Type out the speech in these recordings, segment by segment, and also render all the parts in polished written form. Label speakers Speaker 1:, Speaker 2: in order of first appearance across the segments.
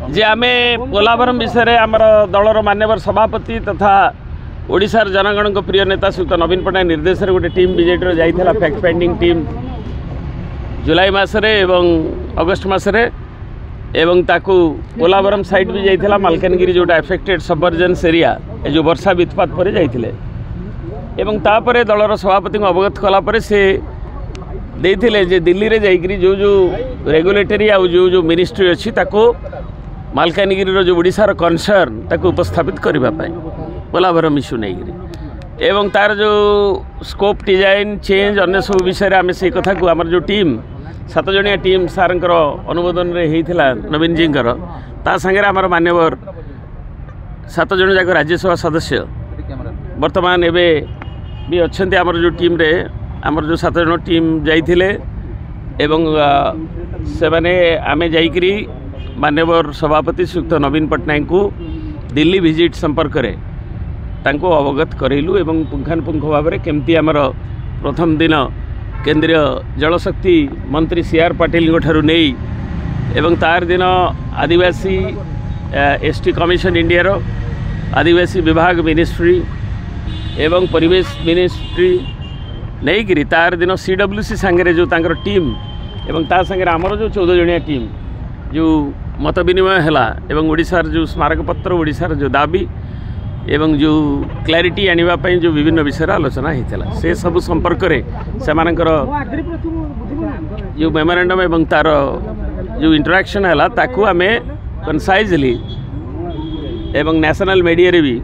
Speaker 1: जे आमे पोलावरम विषय आमर दलर मान्यवर सभापति तथा ओडिशार जनगण को प्रिय नेता श्रीयुक्त नवीन पट्टनायक निर्देश गोटे टीम विजेटर जाइला फैक्ट फाइंडिंग टीम जुलाई मसरे एवं अगस्ट मसरे एवं ताकू पोलावरम साइट भी जाइला मालकानगिरी जोटा एफेक्टेड सबवर्जेंस एरिया जो वर्षा वित्पात पर जाइले एवं तापरे दलर सभापति को अवगत कलापर से देइथिले जे दिल्ली रे जाइकरी जो जो रेगुलेटरी आ जो जो मिनिस्ट्री अच्छी ताको मालकानगिरी जो ओडिशार कनसर्न ताको उपस्थापित करबा पई पोलावरम इश्यू नहीं एवं तार जो स्कोप डिजाइन चेंज अन्य सब विषय आम से कथा को आमर जो टीम 7 जणिया टीम सार अनुमोदन रे होता नवीन जी ता संगे आमर मान्यवर 7 जण जाक राज्यसभा सदस्य वर्तमान एबे भी अच्छे आमर जो टीम रे आमर जो 7 जण टीम जाइथिले एवं से माने आमे जाइकरी मान्यवर सभापति श्रीयुक्त नवीन पट्टनायक को दिल्ली विजिट संपर्क रे तांको अवगत करेलु एवं पुंखानुपुंख भाव में केमती आमर प्रथम दिन केंद्रीय जलशक्ति मंत्री CR पाटिल ठारू नहीं एवं तार दिन आदिवासी ST कमिशन इंडिया रो आदिवासी विभाग मिनिस्ट्री एवं परिवेश मिनिस्ट्री नहीं गिरी तार दिन CWC सांगे जो तांकर टीम एवं ता सांगे आमर जो 14 जणिया टीम जो मत विनिमय है एवं ओडिशार जो स्मारक पत्र ओडिशार जो दाबी एवं जो क्लैरिटी आने जो विभिन्न विषय आलोचना होता से सब संपर्क में से जो मेमोरेंडम एवं तार जो इंटरेक्शन है ताकू आम कनसाइजली एवं नेशनल मीडिया रे भी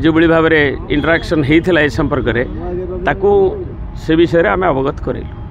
Speaker 1: जो बड़ी भाव में इंटरेक्शन होता है संपर्क में ताकू से विषय आम अवगत करेलु।